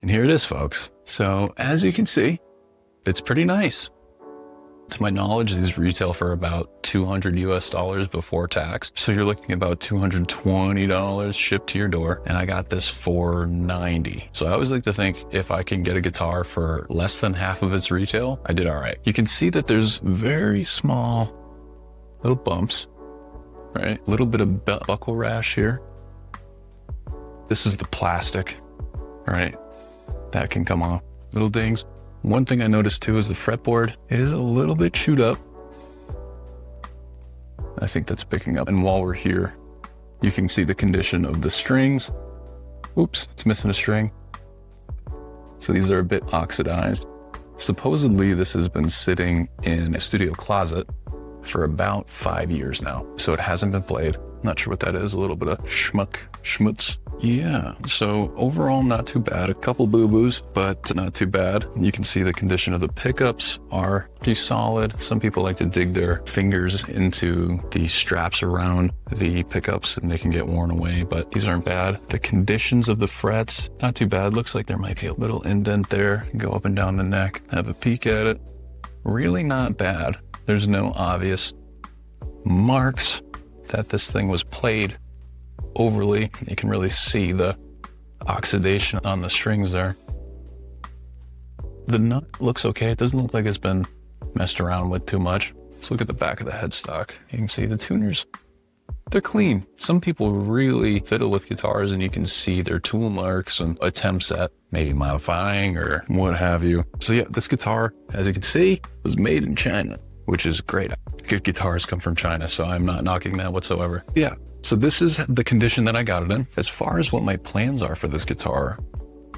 And here it is, folks. So as you can see, it's pretty nice. To my knowledge, these retail for about $200 US before tax. So you're looking at about $220 shipped to your door. And I got this for $90. So I always like to think if I can get a guitar for less than half of its retail, I did all right. You can see that there's very small little bumps, right? A little bit of buckle rash here. This is the plastic, right? That can come off. Little dings. One thing I noticed too is the fretboard. It is a little bit chewed up. I think that's picking up. And while we're here, you can see the condition of the strings. Oops, it's missing a string. So these are a bit oxidized. Supposedly this has been sitting in a studio closet for about 5 years now. So it hasn't been played. Not sure what that is. A little bit of schmutz. Yeah, so overall not too bad. A couple boo-boos, but not too bad. You can see the condition of the pickups are pretty solid. Some people like to dig their fingers into the straps around the pickups and they can get worn away, but these aren't bad. The conditions of the frets, not too bad. Looks like there might be a little indent there. Go up and down the neck, have a peek at it. Really not bad. There's no obvious marks that this thing was played overly. You can really see the oxidation on the strings there. The nut looks okay. It doesn't look like it's been messed around with too much. Let's look at the back of the headstock. You can see the tuners. They're clean. Some people really fiddle with guitars and you can see their tool marks and attempts at maybe modifying or what have you. So yeah, this guitar, as you can see, was made in China, which is great. Good guitars come from China, so I'm not knocking that whatsoever. Yeah, so this is the condition that I got it in. As far as what my plans are for this guitar,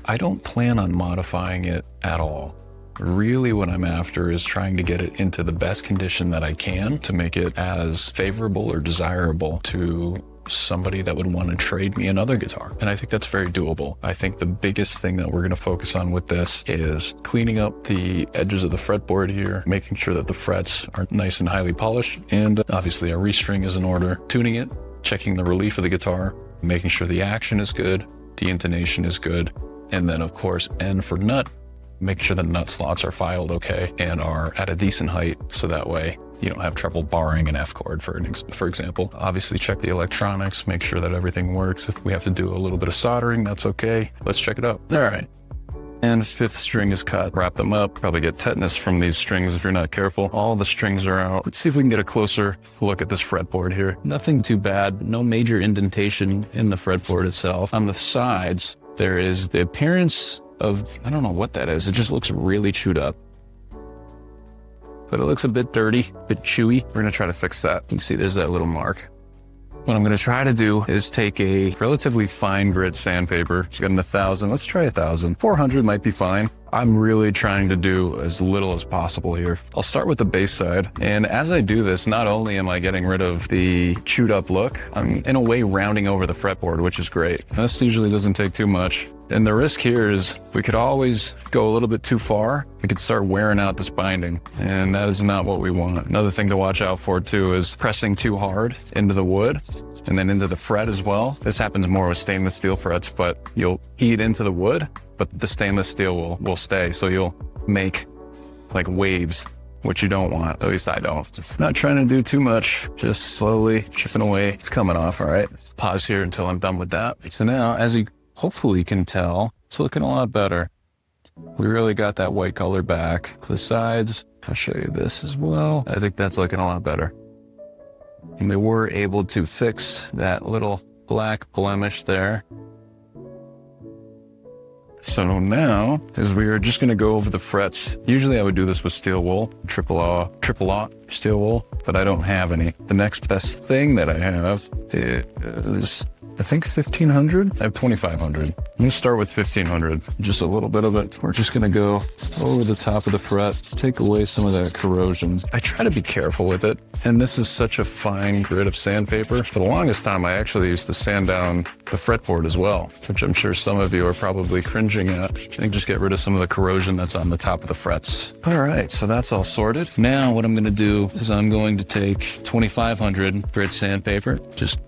I don't plan on modifying it at all. Really what I'm after is trying to get it into the best condition that I can to make it as favorable or desirable to somebody that would want to trade me another guitar. And I think that's very doable. I think the biggest thing that we're going to focus on with this is cleaning up the edges of the fretboard here, making sure that the frets are nice and highly polished. And obviously a restring is in order, tuning it, checking the relief of the guitar, making sure the action is good, the intonation is good. And then of course, N for nut, make sure the nut slots are filed okay and are at a decent height. So that way you don't have trouble barring an F chord, for example. Obviously check the electronics, make sure that everything works. If we have to do a little bit of soldering, that's okay. Let's check it out. All right. And fifth string is cut. Wrap them up. Probably get tetanus from these strings if you're not careful. All the strings are out. Let's see if we can get a closer look at this fretboard here. Nothing too bad. No major indentation in the fretboard itself. On the sides, there is the appearance of, I don't know what that is. It just looks really chewed up. But it looks a bit dirty, a bit chewy. We're gonna try to fix that. You can see there's that little mark. What I'm gonna try to do is take a relatively fine grit sandpaper. It's got an 1,000, let's try 1,000. 400 might be fine. I'm really trying to do as little as possible here. I'll start with the bass side. And as I do this, not only am I getting rid of the chewed up look, I'm in a way rounding over the fretboard, which is great. This usually doesn't take too much. And the risk here is we could always go a little bit too far. We could start wearing out this binding, and that is not what we want. Another thing to watch out for too is pressing too hard into the wood and then into the fret as well. This happens more with stainless steel frets, but you'll eat into the wood, but the stainless steel will stay. So you'll make like waves, which you don't want. At least I don't. Not trying to do too much, just slowly chipping away. It's coming off, all right? Pause here until I'm done with that. So now, as you hopefully can tell, it's looking a lot better. We really got that white color back. The sides, I'll show you this as well. I think that's looking a lot better. And we were able to fix that little black blemish there. So now, as we are just gonna go over the frets. Usually I would do this with steel wool, triple aught steel wool, but I don't have any. The next best thing that I have is, I think 1,500. I have 2,500. I'm gonna start with 1,500. Just a little bit of it. We're just gonna go over the top of the fret, take away some of that corrosion. I try to be careful with it. And this is such a fine grit of sandpaper. For the longest time, I actually used to sand down the fretboard as well, which I'm sure some of you are probably cringing at. I think just get rid of some of the corrosion that's on the top of the frets. All right, so that's all sorted. Now what I'm gonna do is I'm going to take 2,500 grit sandpaper, just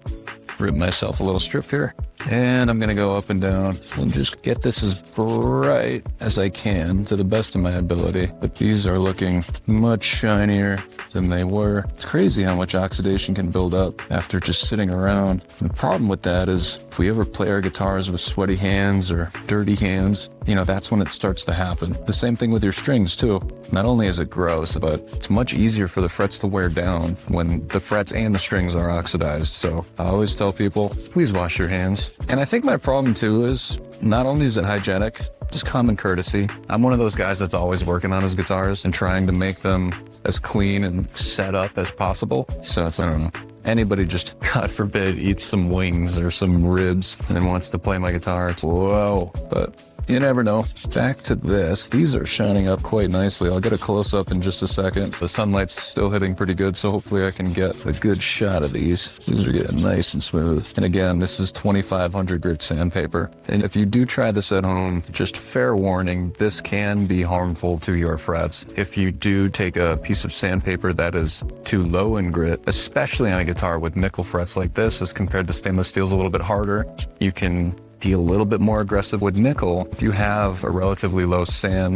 rip myself a little strip here, And I'm gonna go up and down and just get this as bright as I can to the best of my ability. But these are looking much shinier than they were. It's crazy how much oxidation can build up after just sitting around. The problem with that is if we ever play our guitars with sweaty hands or dirty hands, that's when it starts to happen. The same thing with your strings too. Not only is it gross, but it's much easier for the frets to wear down when the frets and the strings are oxidized. So I always tell people, please wash your hands. And I think my problem too is not only is it hygienic, just common courtesy. I'm one of those guys that's always working on his guitars and trying to make them as clean and set up as possible. So it's, I don't know. Anybody just, God forbid, eats some wings or some ribs and wants to play my guitar. It's whoa. But you never know. Back to this. These are shining up quite nicely. I'll get a close-up in just a second. The sunlight's still hitting pretty good, so hopefully I can get a good shot of these. These are getting nice and smooth. And again, this is 2500 grit sandpaper. And if you do try this at home, just fair warning, this can be harmful to your frets. If you do take a piece of sandpaper that is too low in grit, especially on a guitar with nickel frets like this, as compared to stainless steel's a little bit harder, you can be a little bit more aggressive with nickel. If you have a relatively low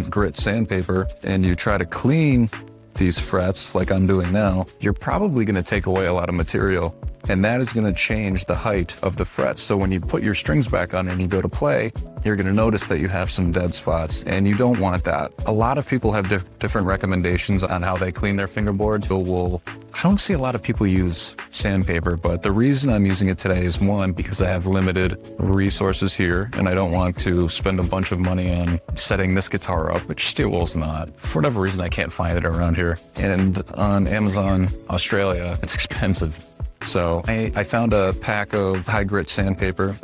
grit sandpaper and you try to clean these frets like I'm doing now, you're probably going to take away a lot of material, and that is going to change the height of the frets. So when you put your strings back on and you go to play, you're going to notice that you have some dead spots, and you don't want that. A lot of people have different recommendations on how they clean their fingerboards. So I don't see a lot of people use sandpaper, but the reason I'm using it today is, one, because I have limited resources here and I don't want to spend a bunch of money on setting this guitar up, which steel wool's not. For whatever reason, I can't find it around here. And on Amazon Australia, it's expensive. So I found a pack of high grit sandpaper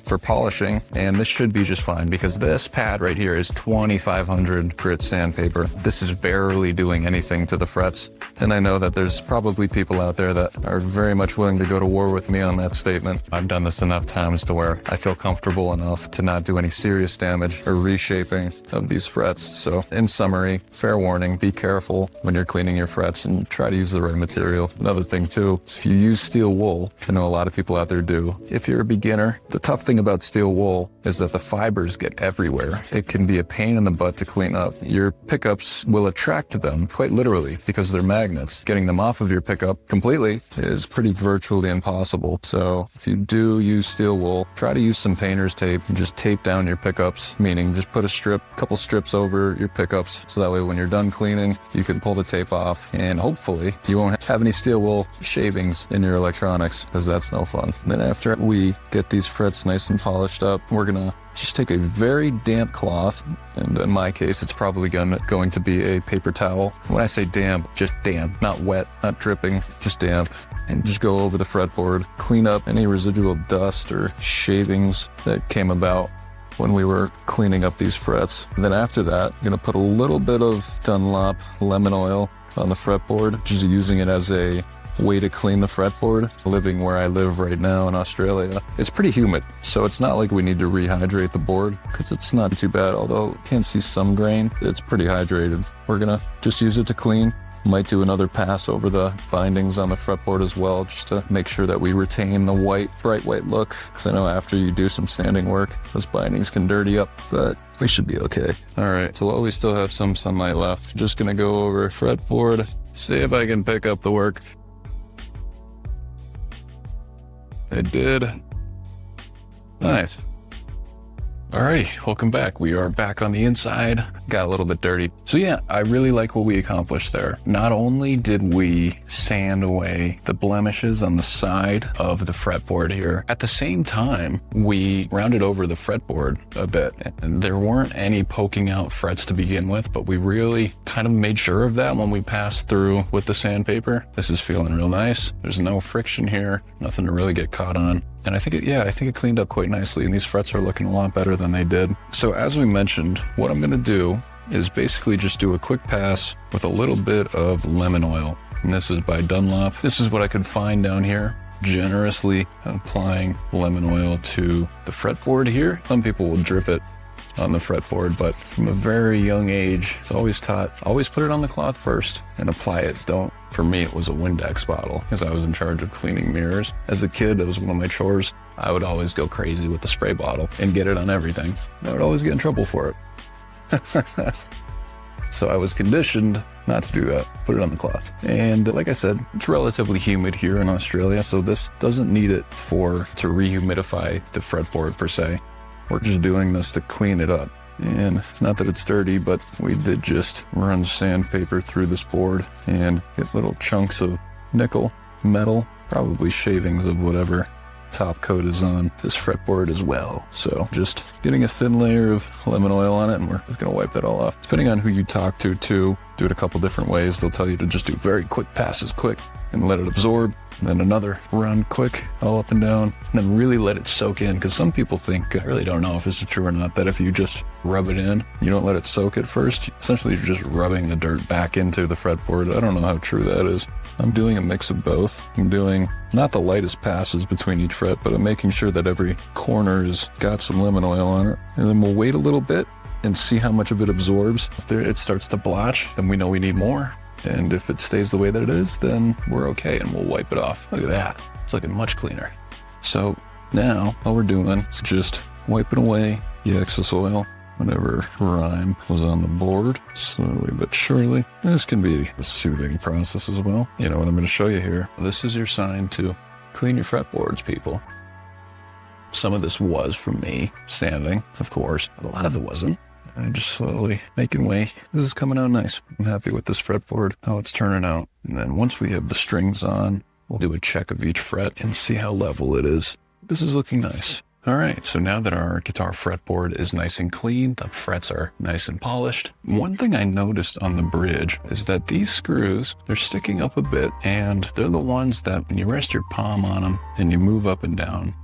for polishing, and this should be just fine because this pad right here is 2500 grit sandpaper. This is barely doing anything to the frets, and I know that there's probably people out there that are very much willing to go to war with me on that statement. I've done this enough times to where I feel comfortable enough to not do any serious damage or reshaping of these frets. So in summary, fair warning, be careful when you're cleaning your frets and try to use the right material. Another thing too is if you use steel wool, I know a lot of people out there do. If you're a beginner, the tough thing about steel wool is that the fibers get everywhere. It can be a pain in the butt to clean up. Your pickups will attract them, quite literally, because they're magnets. Getting them off of your pickup completely is pretty virtually impossible. So if you do use steel wool, try to use some painter's tape and just tape down your pickups, meaning just put a couple strips over your pickups, so that way when you're done cleaning, you can pull the tape off, and hopefully you won't have any steel wool shavings in your electronics, because that's no fun. And then after we get these frets nice and polished up, we're gonna just take a very damp cloth, and in my case, it's probably going to be a paper towel. When I say damp, just damp, not wet, not dripping, just damp. And just go over the fretboard, clean up any residual dust or shavings that came about when we were cleaning up these frets. And then after that, I'm gonna put a little bit of Dunlop lemon oil on the fretboard, just using it as a way to clean the fretboard. Living where I live right now in Australia, it's pretty humid, so it's not like we need to rehydrate the board, because it's not too bad. Although you can see some grain, it's pretty hydrated. We're gonna just use it to clean. Might do another pass over the bindings on the fretboard as well, just to make sure that we retain the bright white look, because I know after you do some sanding work, those bindings can dirty up, but we should be okay. All right, so while we still have some sunlight left, just gonna go over fretboard, see if I can pick up the work. I did. Nice. Alrighty, welcome back. We are back on the inside. Got a little bit dirty. So yeah, I really like what we accomplished there. Not only did we sand away the blemishes on the side of the fretboard here, at the same time, we rounded over the fretboard a bit. And there weren't any poking out frets to begin with, but we really kind of made sure of that when we passed through with the sandpaper. This is feeling real nice. There's no friction here, nothing to really get caught on. And I think it cleaned up quite nicely, and these frets are looking a lot better than they did. So as we mentioned, what I'm gonna do is basically just do a quick pass with a little bit of lemon oil. And this is by Dunlop. This is what I could find down here. Generously applying lemon oil to the fretboard here. Some people will drip it on the fretboard, but from a very young age, it's always taught, always put it on the cloth first and apply it. For me, it was a Windex bottle, because I was in charge of cleaning mirrors. As a kid, that was one of my chores. I would always go crazy with the spray bottle and get it on everything. I would always get in trouble for it. So I was conditioned not to do that, put it on the cloth. And like I said, it's relatively humid here in Australia, so this doesn't need it to rehumidify the fretboard per se. We're just doing this to clean it up. And it's not that it's dirty, but we did just run sandpaper through this board and get little chunks of nickel, metal, probably shavings of whatever top coat is on this fretboard as well. So just getting a thin layer of lemon oil on it, and we're just gonna wipe that all off. Depending on who you talk to too, do it a couple different ways. They'll tell you to just do very quick passes quick and let it absorb, and then another run quick all up and down, and then really let it soak in. Because some people think, I really don't know if this is true or not, that if you just rub it in, you don't let it soak at first, essentially you're just rubbing the dirt back into the fretboard. I don't know how true that is. I'm doing a mix of both. I'm doing not the lightest passes between each fret, but I'm making sure that every corner has got some lemon oil on it. And then we'll wait a little bit and see how much of it absorbs. If it starts to blotch, then we know we need more. And if it stays the way that it is, then we're okay and we'll wipe it off. Look at that. It's looking much cleaner. So now all we're doing is just wiping away the excess oil. Whenever rime was on the board, slowly but surely. This can be a soothing process as well. You know what I'm going to show you here? This is your sign to clean your fretboards, people. Some of this was from me sanding, of course, but a lot of it wasn't. I'm just slowly making way. This is coming out nice. I'm happy with this fretboard, how it's turning out. And then once we have the strings on, we'll do a check of each fret and see how level it is. This is looking nice. All right, so now that our guitar fretboard is nice and clean, the frets are nice and polished. One thing I noticed on the bridge is that these screws, they're sticking up a bit, and they're the ones that when you rest your palm on them and you move up and down,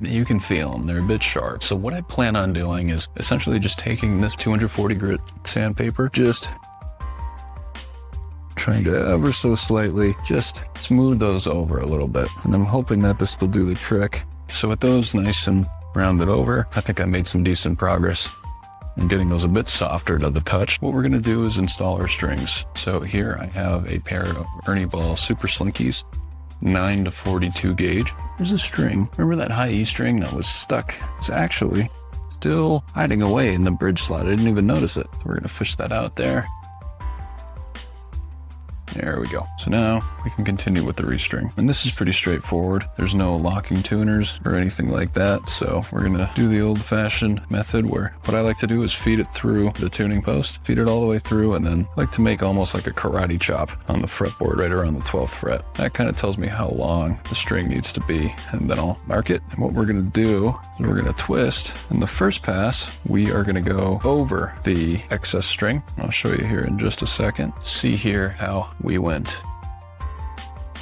you can feel them. They're a bit sharp. So what I plan on doing is essentially just taking this 240 grit sandpaper, just trying to ever so slightly just smooth those over a little bit. And I'm hoping that this will do the trick. So with those nice and rounded over, I think I made some decent progress in getting those a bit softer to the touch. What we're gonna do is install our strings. So here I have a pair of Ernie Ball Super Slinkies, 9 to 42 gauge. There's a string. Remember that high E string that was stuck? It's actually still hiding away in the bridge slot. I didn't even notice it. We're gonna fish that out there. There we go. So now we can continue with the restring. And this is pretty straightforward. There's no locking tuners or anything like that. So we're gonna do the old fashioned method where what I like to do is feed it through the tuning post, feed it all the way through, and then I like to make almost like a karate chop on the fretboard right around the 12th fret. That kind of tells me how long the string needs to be, and then I'll mark it. And what we're gonna do is we're gonna twist. In the first pass, we are gonna go over the excess string. I'll show you here in just a second. See here how we went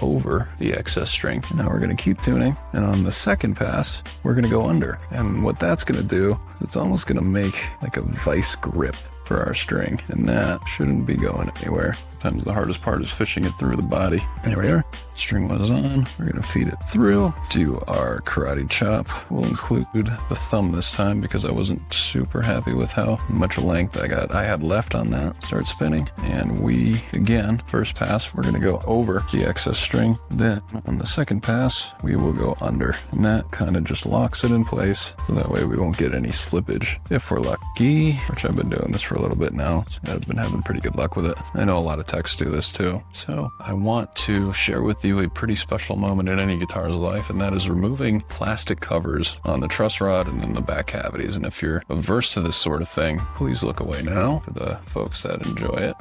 over the excess string. Now we're going to keep tuning, and on the second pass we're going to go under, and what that's going to do is it's almost going to make like a vice grip for our string, and that shouldn't be going anywhere. Sometimes the hardest part is fishing it through the body. There we are. String was on. We're going to feed it through. Do our karate chop. We'll include the thumb this time because I wasn't super happy with how much length I had left on that. Start spinning. And we, again, first pass, we're going to go over the excess string. Then on the second pass, we will go under. And that kind of just locks it in place. So that way we won't get any slippage if we're lucky, which I've been doing this for a little bit now. So I've been having pretty good luck with it. I know a lot of techs do this too. So I want to share with you a pretty special moment in any guitar's life, and that is removing plastic covers on the truss rod and in the back cavities. And if you're averse to this sort of thing, please look away now for the folks that enjoy it.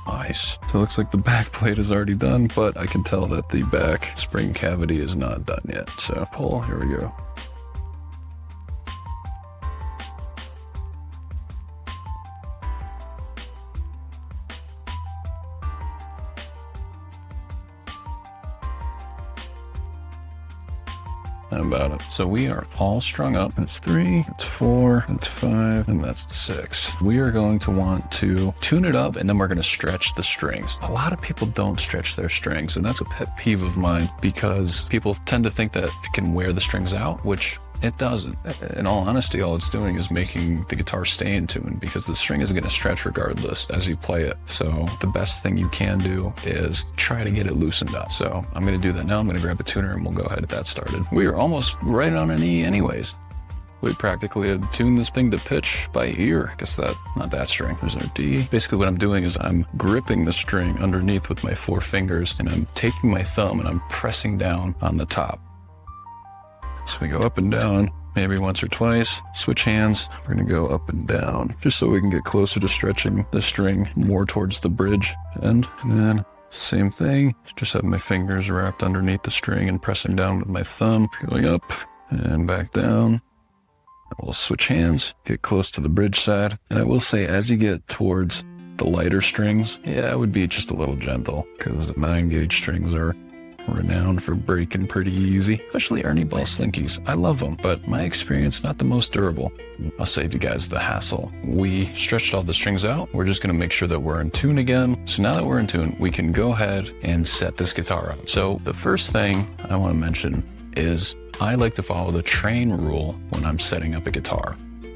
Nice. So it looks like the back plate is already done, but I can tell that the back spring cavity is not done yet. So pull, here we go. About it. So we are all strung up. That's 3, that's 4, that's 5, and that's 6. We are going to want to tune it up, and then we're going to stretch the strings. A lot of people don't stretch their strings, and that's a pet peeve of mine because people tend to think that it can wear the strings out, which It doesn't. In all honesty, all it's doing is making the guitar stay in tune because the string is going to stretch regardless as you play it. So the best thing you can do is try to get it loosened up. So I'm going to do that now. I'm going to grab a tuner and we'll go ahead and get that started. We are almost right on an E anyways. We practically had tuned this thing to pitch by ear. I guess that, not that string, there's no D. Basically what I'm doing is I'm gripping the string underneath with my 4 fingers and I'm taking my thumb and I'm pressing down on the top. So we go up and down, maybe once or twice, switch hands. We're gonna go up and down just so we can get closer to stretching the string more towards the bridge end. And then same thing, just have my fingers wrapped underneath the string and pressing down with my thumb, going up and back down. We'll switch hands, get close to the bridge side. And I will say, as you get towards the lighter strings, yeah, it would be just a little gentle because the 9-gauge strings are renowned for breaking pretty easy, especially Ernie Ball Slinkies. I love them, but my experience, not the most durable. I'll save you guys the hassle. We stretched all the strings out. We're just gonna make sure that we're in tune again. So now that we're in tune, we can go ahead and set this guitar up. So the first thing I wanna mention is I like to follow the train rule when I'm setting up a guitar.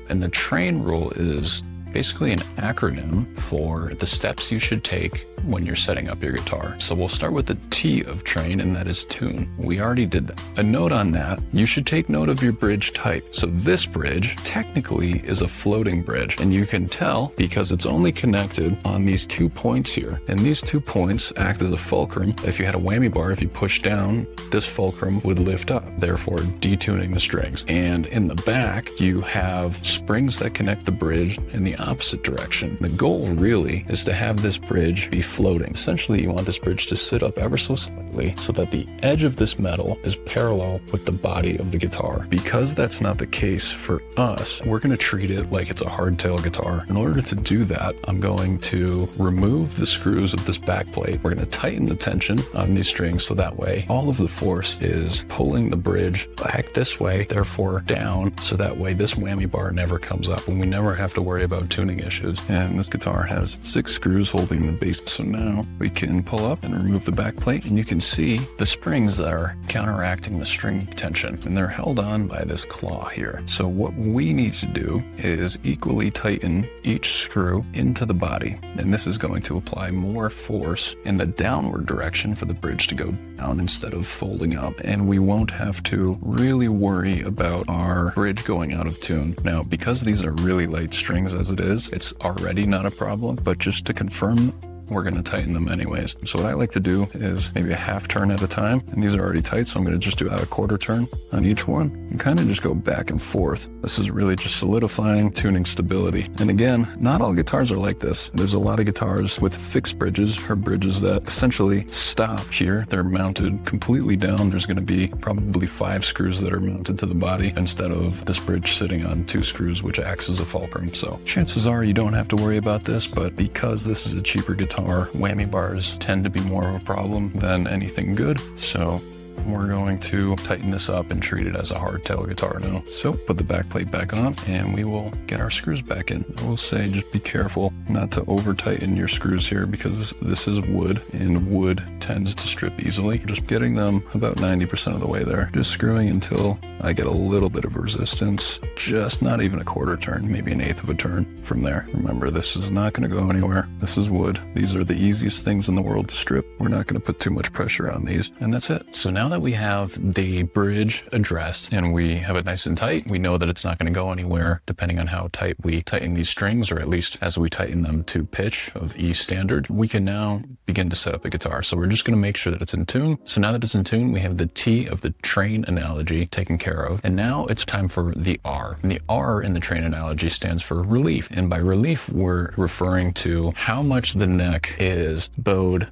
And the train rule is basically an acronym for the steps you should take when you're setting up your guitar. So we'll start with the T of train, and that is tune. We already did that. A note on that, you should take note of your bridge type. So this bridge technically is a floating bridge, and you can tell because it's only connected on these 2 points here. And these 2 points act as a fulcrum. If you had a whammy bar, if you push down, this fulcrum would lift up, therefore detuning the strings. And in the back, you have springs that connect the bridge in the opposite direction. The goal really is to have this bridge be floating. Essentially, you want this bridge to sit up ever so slightly so that the edge of this metal is parallel with the body of the guitar. Because that's not the case for us, we're going to treat it like it's a hardtail guitar. In order to do that, I'm going to remove the screws of this back plate. We're going to tighten the tension on these strings so that way all of the force is pulling the bridge back this way, therefore down, so that way this whammy bar never comes up and we never have to worry about tuning issues. And this guitar has 6 screws holding the base. So now we can pull up and remove the back plate, and you can see the springs that are counteracting the string tension, and they're held on by this claw here. So what we need to do is equally tighten each screw into the body, and this is going to apply more force in the downward direction for the bridge to go down instead of folding up, and we won't have to really worry about our bridge going out of tune. Now, because these are really light strings as it is, it's already not a problem, but just to confirm, we're going to tighten them anyways. So what I like to do is maybe a half turn at a time, and these are already tight, so I'm going to just do about a quarter turn on each one and kind of just go back and forth. This is really just solidifying, tuning stability. And again, not all guitars are like this. There's a lot of guitars with fixed bridges, or bridges that essentially stop here. They're mounted completely down. There's going to be probably 5 screws that are mounted to the body instead of this bridge sitting on 2 screws, which acts as a fulcrum. So chances are you don't have to worry about this, but because this is a cheaper guitar, whammy bars tend to be more of a problem than anything good. So we're going to tighten this up and treat it as a hardtail guitar now. So put the back plate back on and we will get our screws back in. I will say just be careful not to over tighten your screws here because this is wood and wood tends to strip easily. Just getting them about 90% of the way there. Just screwing until I get a little bit of resistance, just not even a quarter turn, maybe 1/8 of a turn from there. Remember, this is not going to go anywhere. This is wood. These are the easiest things in the world to strip. We're not going to put too much pressure on these, and that's it. So now that we have the bridge addressed and we have it nice and tight, we know that it's not going to go anywhere depending on how tight we tighten these strings, or at least as we tighten them to pitch of E standard. We can now begin to set up a guitar. So we're just going to make sure that it's in tune. So now that it's in tune, we have the T of the train analogy taken care of. And now it's time for the R. And the R in the train analogy stands for relief. And by relief, we're referring to how much the neck is bowed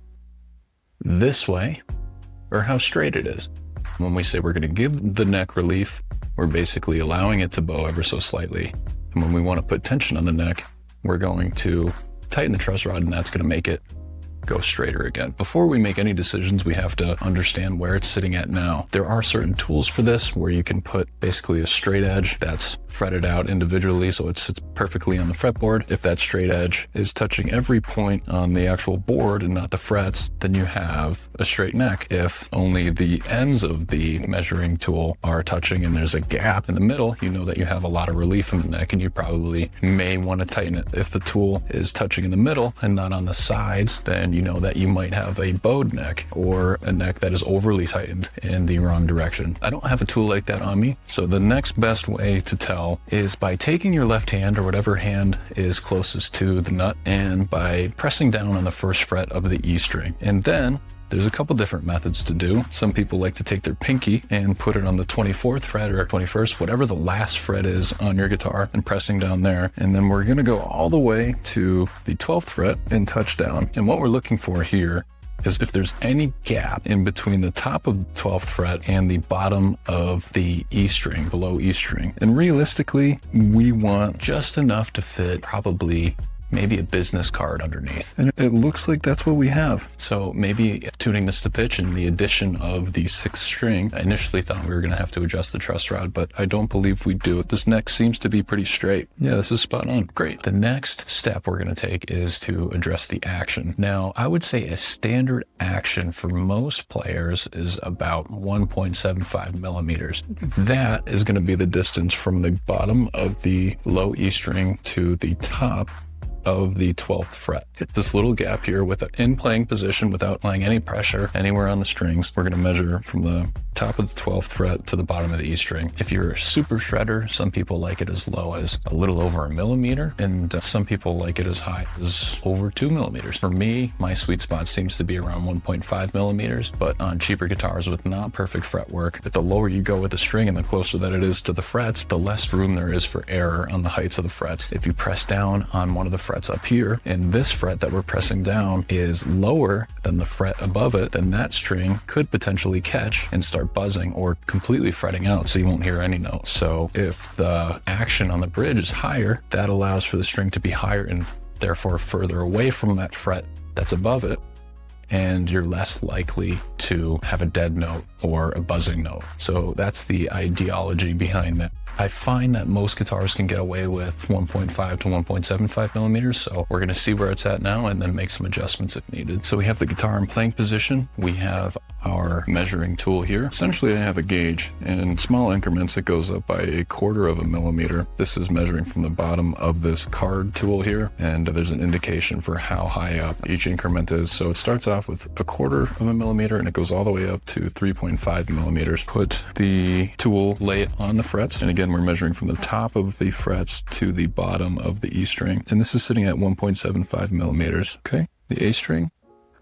this way or how straight it is. When we say we're going to give the neck relief, we're basically allowing it to bow ever so slightly. And when we want to put tension on the neck, we're going to tighten the truss rod, and that's going to make it go straighter again. Before we make any decisions, we have to understand where it's sitting at now. There are certain tools for this where you can put basically a straight edge that's fretted out individually so it sits perfectly on the fretboard. If that straight edge is touching every point on the actual board and not the frets, then you have a straight neck. If only the ends of the measuring tool are touching and there's a gap in the middle, you know that you have a lot of relief in the neck and you probably may want to tighten it. If the tool is touching in the middle and not on the sides, then you know that you might have a bowed neck or a neck that is overly tightened in the wrong direction. I don't have a tool like that on me, so the next best way to tell is by taking your left hand or whatever hand is closest to the nut and by pressing down on the first fret of the E string. And then there's a couple different methods to do. Some people like to take their pinky and put it on the 24th fret or 21st, whatever the last fret is on your guitar, and pressing down there. And then we're gonna go all the way to the 12th fret and touch down. And what we're looking for here is if there's any gap in between the top of the 12th fret and the bottom of the E string, below E string. And realistically, we want just enough to fit probably maybe a business card underneath. And it looks like that's what we have. So maybe tuning this to pitch and the addition of the 6th string, I initially thought we were gonna have to adjust the truss rod, but I don't believe we do. This neck seems to be pretty straight. Yeah, this is spot on. Great. The next step we're gonna take is to address the action. Now, I would say a standard action for most players is about 1.75 millimeters. That is gonna be the distance from the bottom of the low E string to the top of the 12th fret. Hit this little gap here with an in playing position without applying any pressure anywhere on the strings. We're going to measure from the top of the 12th fret to the bottom of the E string. If you're a super shredder, some people like it as low as a little over a millimeter, and some people like it as high as over 2 millimeters. For me, my sweet spot seems to be around 1.5 millimeters, but on cheaper guitars with not perfect fretwork, the lower you go with the string and the closer that it is to the frets, the less room there is for error on the heights of the frets. If you press down on one of the frets up here, and this fret that we're pressing down is lower than the fret above it, then that string could potentially catch and start buzzing or completely fretting out, so you won't hear any notes. So if the action on the bridge is higher, that allows for the string to be higher and therefore further away from that fret that's above it, and you're less likely to have a dead note or a buzzing note. So that's the ideology behind that. I find that most guitars can get away with 1.5 to 1.75 millimeters. So we're gonna see where it's at now and then make some adjustments if needed. So we have the guitar in playing position. We have our measuring tool here. Essentially, I have a gauge, and in small increments, it goes up by 1/4 of a millimeter. This is measuring from the bottom of this card tool here, and there's an indication for how high up each increment is. So it starts off with 1/4 of a millimeter, and it goes all the way up to 3.5 millimeters. Put the tool, lay it on the frets, and again, we're measuring from the top of the frets to the bottom of the E string, and this is sitting at 1.75 millimeters. Okay, the A string,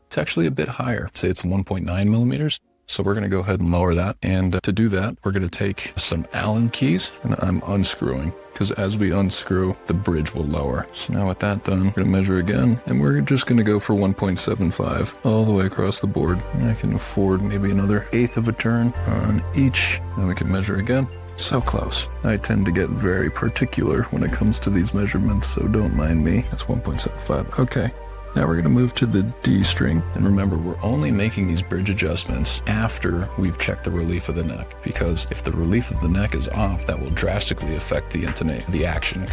it's actually a bit higher. Say it's 1.9 millimeters. So we're gonna go ahead and lower that. And to do that, we're gonna take some Allen keys, and I'm unscrewing, because as we unscrew, the bridge will lower. So now with that done, we're gonna measure again, and we're just gonna go for 1.75 all the way across the board. And I can afford maybe another 1/8 of a turn on each. And we can measure again. So close. I tend to get very particular when it comes to these measurements, so don't mind me. That's 1.75. Okay. Now we're going to move to the D string. And remember, we're only making these bridge adjustments after we've checked the relief of the neck, because if the relief of the neck is off, that will drastically affect the action.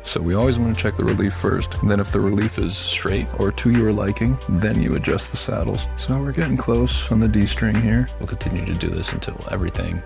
So we always want to check the relief first. And then if the relief is straight or to your liking, then you adjust the saddles. So we're getting close on the D string here. We'll continue to do this until everything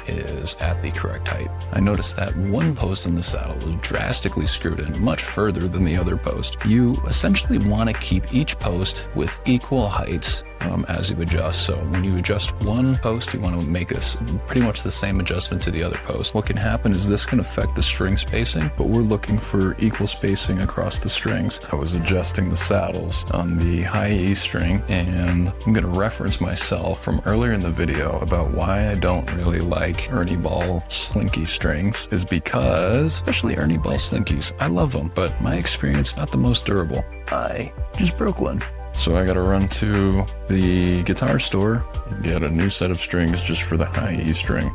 is at the correct height. I noticed that one post in the saddle was drastically screwed in much further than the other post. You essentially want to keep each post with equal heights as you adjust. So when you adjust one post, you want to make this pretty much the same adjustment to the other post. What can happen is this can affect the string spacing, but we're looking for equal spacing across the strings. I was adjusting the saddles on the high E string, and I'm going to reference myself from earlier in the video about why I don't really like Ernie Ball slinky strings, is because, especially Ernie Ball slinkies, I love them, but my experience, not the most durable. I just broke one. So I gotta run to the guitar store and get a new set of strings just for the high E string.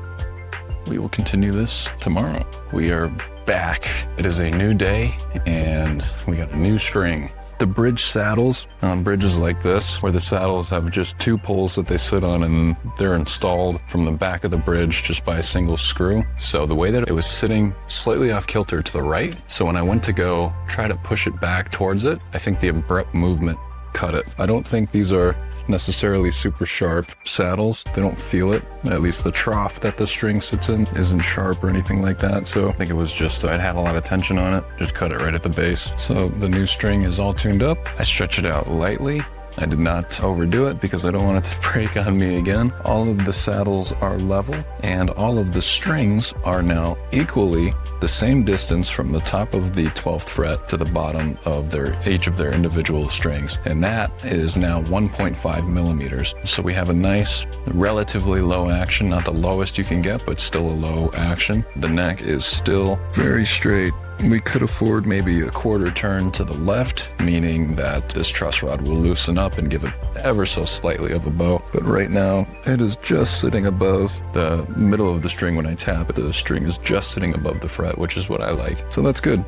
We will continue this tomorrow. We are back. It is a new day, and we got a new string. The bridge saddles on bridges like this, where the saddles have just 2 poles that they sit on and they're installed from the back of the bridge just by a single screw. So the way that it was sitting slightly off kilter to the right, so when I went to go try to push it back towards it, I think the abrupt movement cut it. I don't think these are necessarily super sharp saddles. They don't feel it. At least the trough that the string sits in isn't sharp or anything like that. So I think it was just, it had a lot of tension on it. Just cut it right at the base. So the new string is all tuned up. I stretch it out lightly. I did not overdo it because I don't want it to break on me again. All of the saddles are level and all of the strings are now equally the same distance from the top of the 12th fret to the bottom of each of their individual strings. And that is now 1.5 millimeters. So we have a nice, relatively low action, not the lowest you can get, but still a low action. The neck is still very straight. We could afford maybe a quarter turn to the left, meaning that this truss rod will loosen up and give it ever so slightly of a bow. But right now, it is just sitting above the middle of the string. When I tap it, the string is just sitting above the fret, which is what I like. So that's good.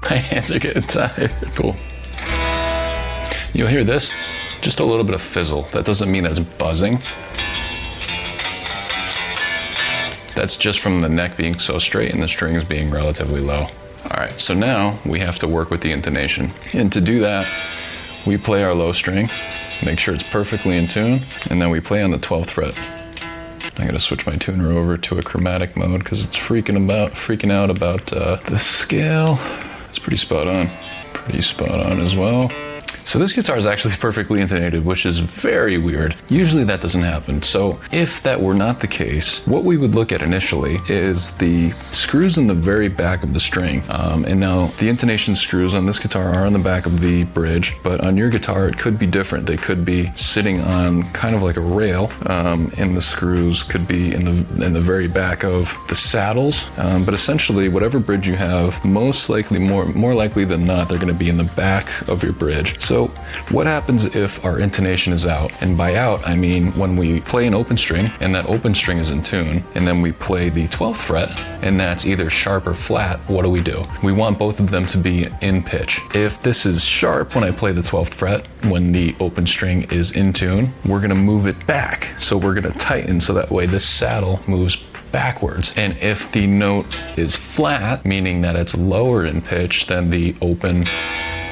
My hands are getting tired. Cool. You'll hear this. Just a little bit of fizzle. That doesn't mean that it's buzzing. That's just from the neck being so straight and the strings being relatively low. All right, so now we have to work with the intonation. And to do that, we play our low string, make sure it's perfectly in tune, and then we play on the 12th fret. I gotta switch my tuner over to a chromatic mode because it's freaking out about the scale. It's pretty spot on as well. So this guitar is actually perfectly intonated, which is very weird. Usually that doesn't happen. So if that were not the case, what we would look at initially is the screws in the very back of the string. And now the intonation screws on this guitar are on the back of the bridge, but on your guitar it could be different. They could be sitting on kind of like a rail, and the screws could be in the very back of the saddles. But essentially, whatever bridge you have, most likely, more likely than not, they're going to be in the back of your bridge. So what happens if our intonation is out? And by out, I mean when we play an open string and that open string is in tune, and then we play the 12th fret and that's either sharp or flat, what do? We want both of them to be in pitch. If this is sharp when I play the 12th fret, when the open string is in tune, we're gonna move it back. So we're gonna tighten so that way this saddle moves backwards. And if the note is flat, meaning that it's lower in pitch than the open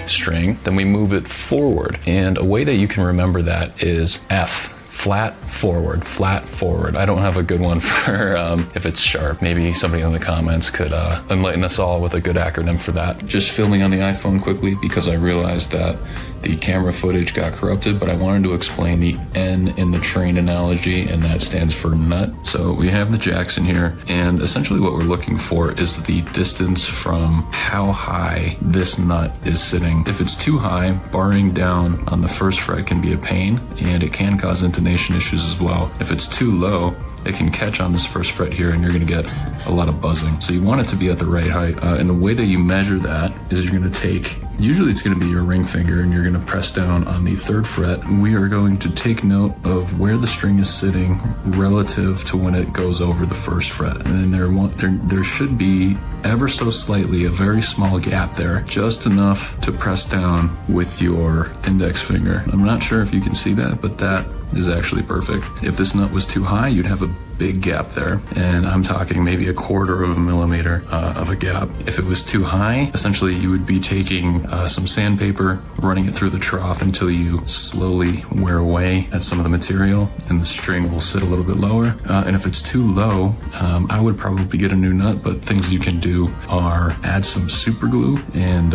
string, then we move it forward. And a way that you can remember that is F. Flat, forward, flat, forward. I don't have a good one for if it's sharp. Maybe somebody in the comments could enlighten us all with a good acronym for that. Just filming on the iPhone quickly because I realized that the camera footage got corrupted, but I wanted to explain the N in the train analogy, and that stands for nut. So we have the Jackson here, and essentially what we're looking for is the distance from how high this nut is sitting. If it's too high, barring down on the first fret can be a pain, and it can cause intonation issues as well. If it's too low, it can catch on this first fret here and you're gonna get a lot of buzzing. So you want it to be at the right height. And the way that you measure that is you're gonna take, usually it's gonna be your ring finger, and you're gonna press down on the 3rd fret. We are going to take note of where the string is sitting relative to when it goes over the 1st fret. And then there should be ever so slightly a very small gap there, just enough to press down with your index finger. I'm not sure if you can see that, but that is actually perfect. If this nut was too high, you'd have a big gap there, and I'm talking maybe 1/4 of a millimeter of a gap. If it was too high, essentially you would be taking some sandpaper, running it through the trough until you slowly wear away at some of the material, and the string will sit a little bit lower. And if it's too low, I would probably get a new nut, but things you can do are add some super glue and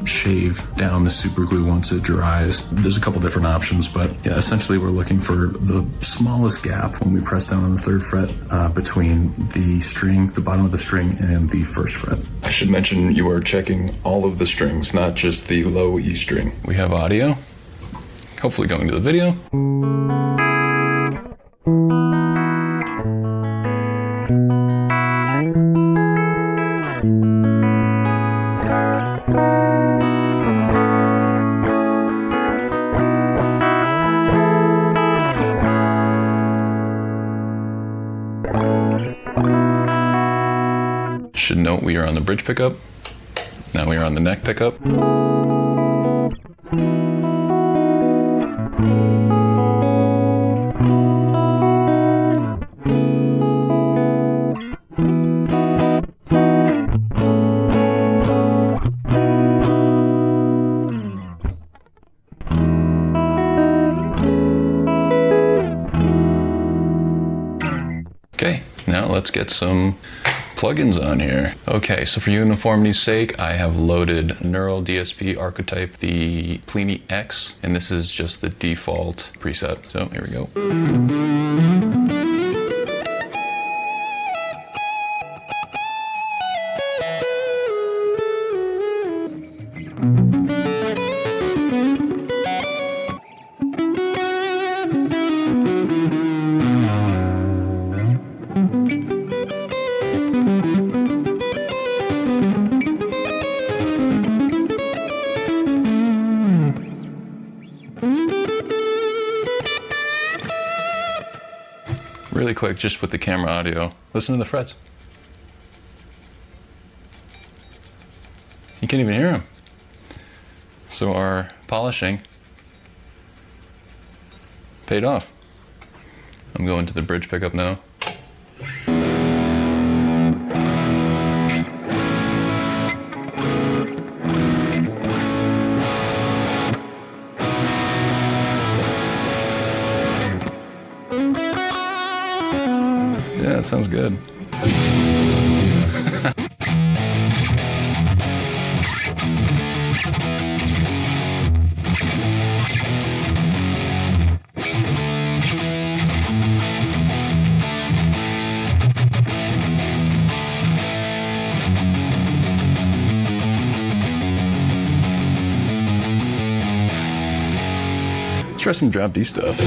shave down the super glue once it dries. There's a couple different options, but yeah, essentially we're looking for the smallest gap when we press down on the 3rd fret between the string, the bottom of the string, and the 1st fret. I should mention you are checking all of the strings, not just the low E string. We have audio, hopefully going to the video. note, we are on the bridge pickup. Now we are on the neck pickup. Okay, now let's get some plugins on here. Okay, so for uniformity's sake, I have loaded Neural DSP archetype, the Pliny X, and this is just the default preset. So here we go. Really quick, just with the camera audio, listen to the frets. You can't even hear them. So our polishing paid off. I'm going to the bridge pickup now. Yeah, that sounds good. Let's try some drop D stuff.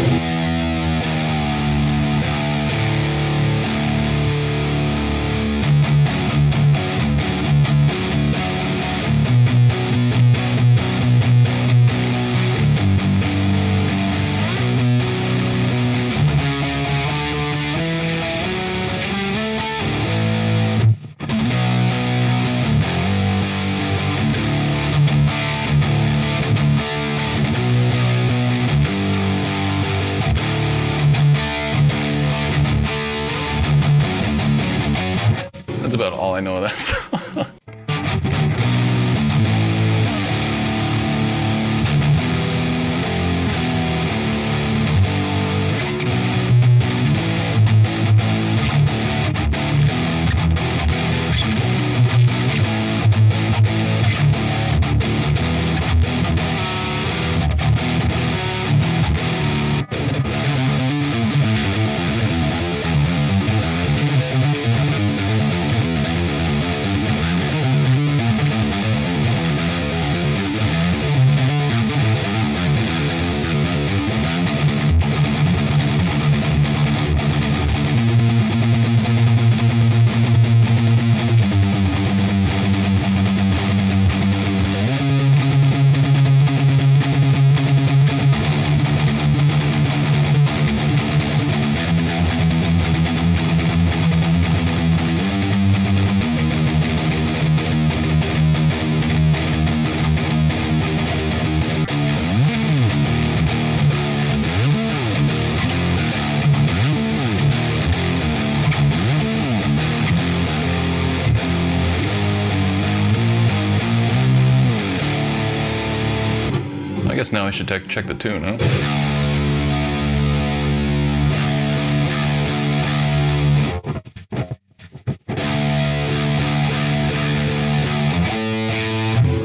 That's about all I know of that song. I guess now I should check the tune, huh?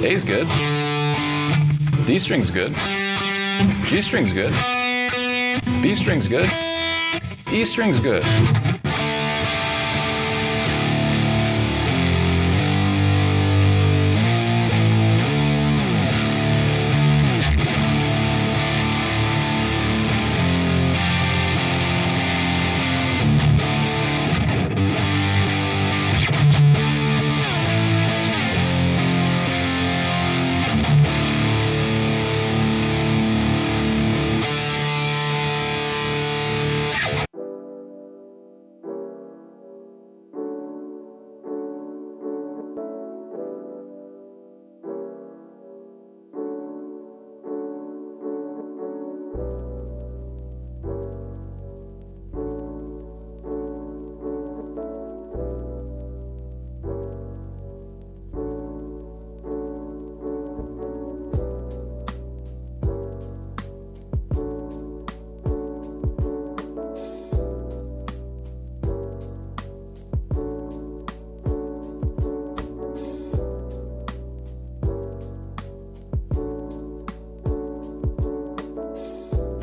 A's good. D string's good. G string's good. B string's good. E string's good.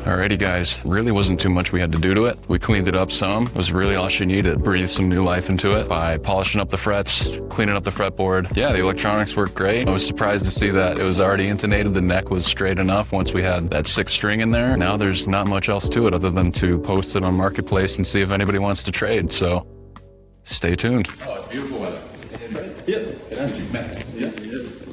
Alrighty guys, really wasn't too much we had to do to it. We cleaned it up some. It was really all she needed. Breathe some new life into it by polishing up the frets, cleaning up the fretboard. Yeah, the electronics worked great. I was surprised to see that it was already intonated. The neck was straight enough once we had that 6th string in there. Now there's not much else to it other than to post it on Marketplace and see if anybody wants to trade. So stay tuned. Oh, it's beautiful weather. Yeah. That's what you meant. Yes, it is.